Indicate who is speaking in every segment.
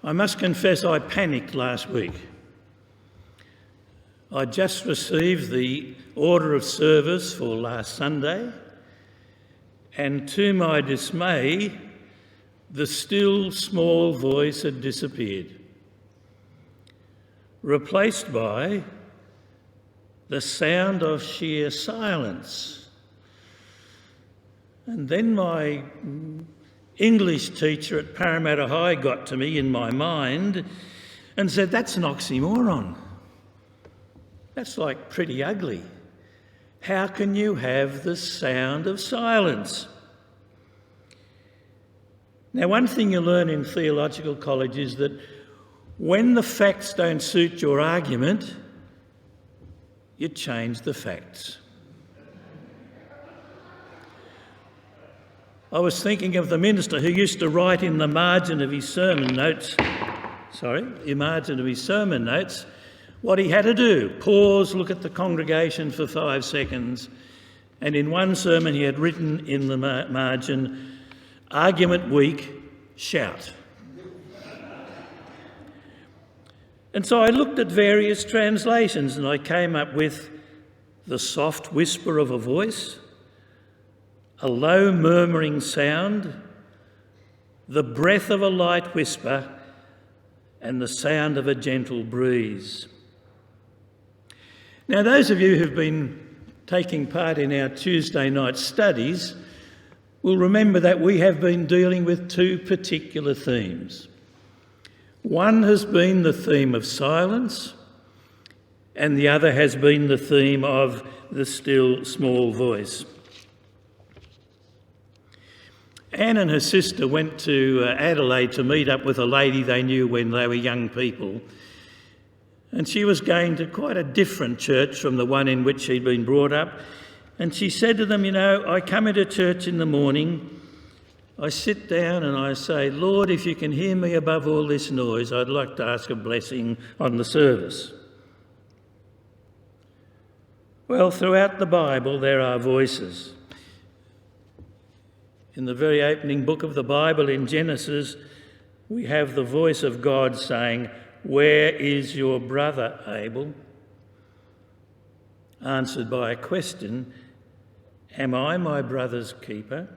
Speaker 1: I must confess I panicked last week. I just received the order of service for last Sunday, and to my dismay, the still small voice had disappeared, replaced by the sound of sheer silence. And then my English teacher at Parramatta High got to me in my mind and said, "That's an oxymoron. That's like pretty ugly. How can you have the sound of silence?" Now, one thing you learn in theological college is that when the facts don't suit your argument, you change the facts. I was thinking of the minister who used to write in the margin of his sermon notes, what he had to do. Pause, look at the congregation for 5 seconds. And in one sermon he had written in the margin, "Argument weak, shout." And so I looked at various translations and I came up with the soft whisper of a voice, a low murmuring sound, the breath of a light whisper, and the sound of a gentle breeze. Now, those of you who've been taking part in our Tuesday night studies will remember that we have been dealing with two particular themes. One has been the theme of silence, and the other has been the theme of the still small voice. Anne and her sister went to Adelaide to meet up with a lady they knew when they were young people, and she was going to quite a different church from the one in which she'd been brought up. And she said to them, "You know, I come into church in the morning, I sit down and I say, 'Lord, if you can hear me above all this noise, I'd like to ask a blessing on the service.'" Well, throughout the Bible there are voices. In the very opening book of the Bible, in Genesis, we have the voice of God saying, "Where is your brother Abel?" Answered by a question, "Am I my brother's keeper?"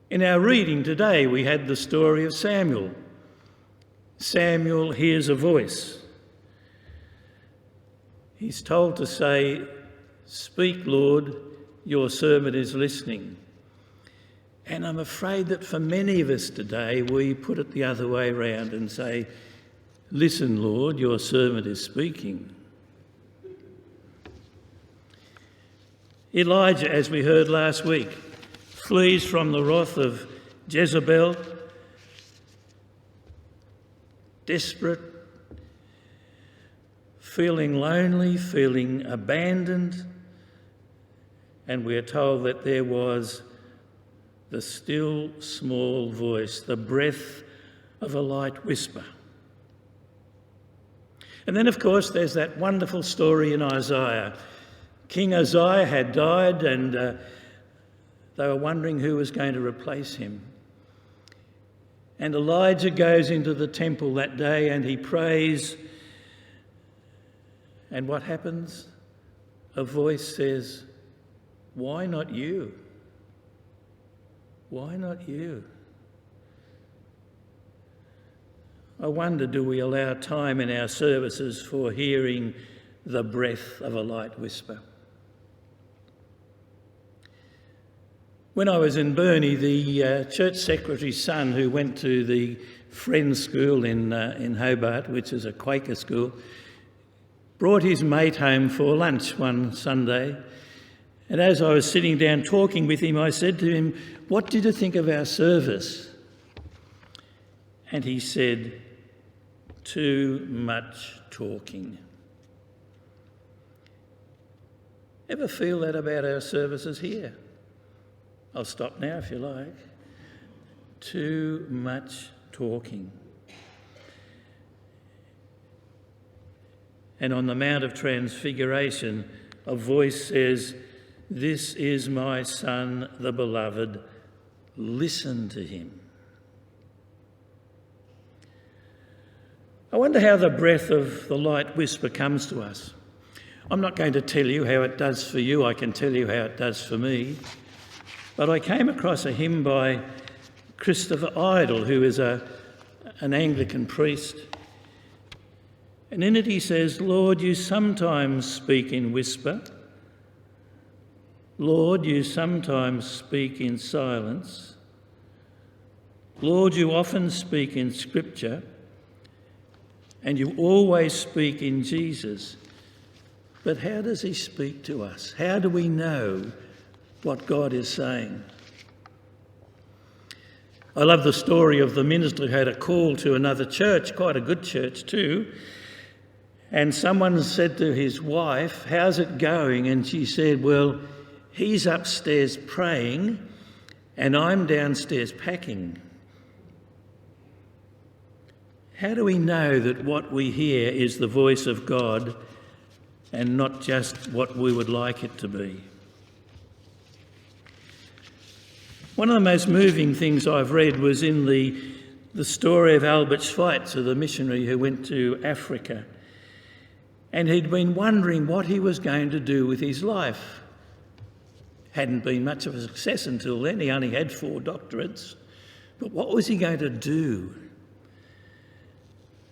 Speaker 1: In our reading today, we had the story of Samuel. Samuel hears a voice. He's told to say, "Speak, Lord, your servant is listening." And I'm afraid that for many of us today, we put it the other way round and say, "Listen, Lord, your servant is speaking." Elijah, as we heard last week, flees from the wrath of Jezebel, desperate, feeling lonely, feeling abandoned, and we're told that there was the still small voice, the breath of a light whisper. And then, of course, there's that wonderful story in Isaiah. King Uzziah had died and they were wondering who was going to replace him. And Elijah goes into the temple that day and he prays. And what happens? A voice says, "Why not you? Why not you?" I wonder, do we allow time in our services for hearing the breath of a light whisper? When I was in Burnie, the church secretary's son, who went to the Friends School in Hobart, which is a Quaker school, brought his mate home for lunch one Sunday. And as I was sitting down talking with him, I said to him, "What did you think of our service?" And he said, "Too much talking." Ever feel that about our services here? I'll stop now if you like. Too much talking. And on the Mount of Transfiguration, a voice says, "This is my Son, the Beloved. Listen to him." I wonder how the breath of the light whisper comes to us. I'm not going to tell you how it does for you, I can tell you how it does for me. But I came across a hymn by Christopher Idle, who is an Anglican priest. And in it he says, "Lord, you sometimes speak in whisper. Lord, you sometimes speak in silence. Lord, you often speak in Scripture, and you always speak in Jesus. But how does he speak to us? How do we know what God is saying?" I love the story of the minister who had a call to another church, quite a good church too, and someone said to his wife, "How's it going?" And she said, "Well, he's upstairs praying and I'm downstairs packing." How do we know that what we hear is the voice of God and not just what we would like it to be? One of the most moving things I've read was in the story of Albert Schweitzer, the missionary who went to Africa. And he'd been wondering what he was going to do with his life. Hadn't been much of a success until then. He only had 4 doctorates. But what was he going to do?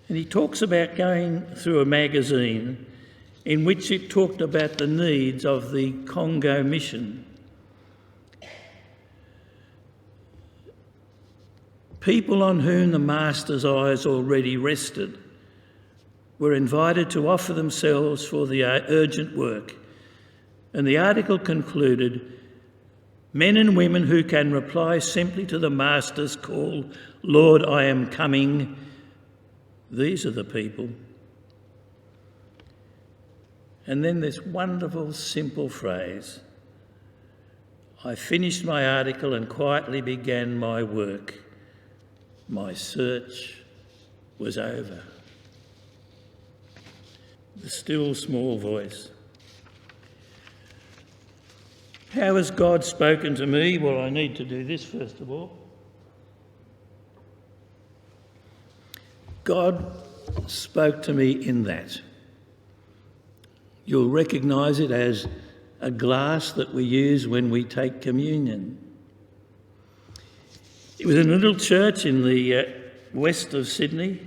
Speaker 1: And he talks about going through a magazine in which it talked about the needs of the Congo mission. People on whom the Master's eyes already rested were invited to offer themselves for the urgent work. And the article concluded, "Men and women who can reply simply to the Master's call, 'Lord, I am coming,' these are the people." And then this wonderful, simple phrase, "I finished my article and quietly began my work. My search was over." The still small voice. How has God spoken to me? Well, I need to do this first of all. God spoke to me in that. You'll recognise it as a glass that we use when we take communion. It was in a little church in the west of Sydney.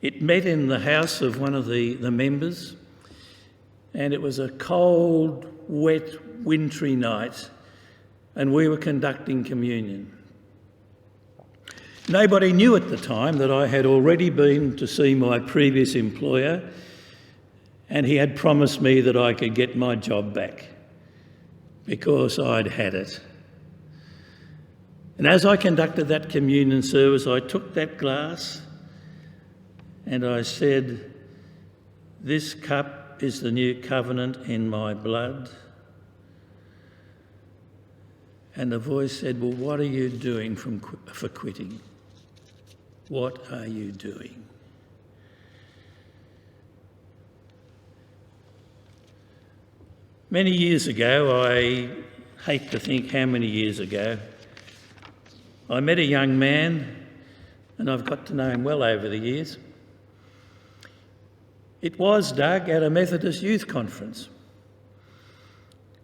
Speaker 1: It met in the house of one of the members, and it was a cold, wet, wintry night, and we were conducting communion. Nobody knew at the time that I had already been to see my previous employer, and he had promised me that I could get my job back because I'd had it. And as I conducted that communion service, I took that glass and I said, "This cup is the new covenant in my blood." And the voice said, "Well, what are you doing for quitting? What are you doing?" Many years ago, I hate to think how many years ago, I met a young man, and I've got to know him well over the years. It was, Doug, at a Methodist youth conference.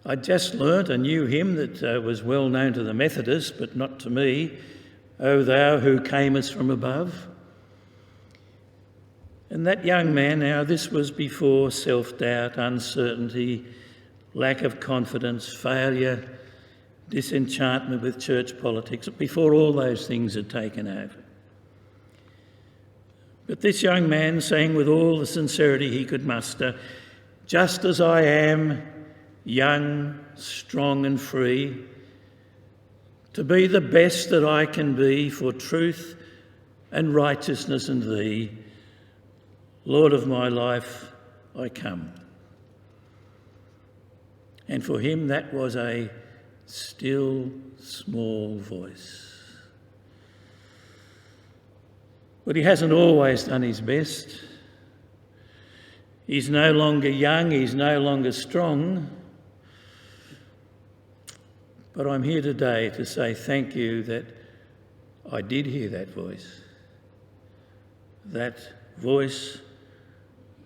Speaker 1: I just learnt a new hymn that was well known to the Methodists, but not to me, "O thou who camest from above." And that young man, now this was before self-doubt, uncertainty, lack of confidence, failure, disenchantment with church politics, before all those things had taken over. But this young man sang with all the sincerity he could muster, "Just as I am, young, strong and free, to be the best that I can be for truth and righteousness and thee, Lord of my life, I come." And for him that was a still, small voice. But he hasn't always done his best. He's no longer young, he's no longer strong. But I'm here today to say thank you that I did hear that voice, that voice,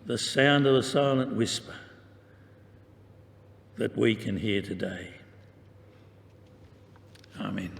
Speaker 1: the sound of a silent whisper that we can hear today. Amen.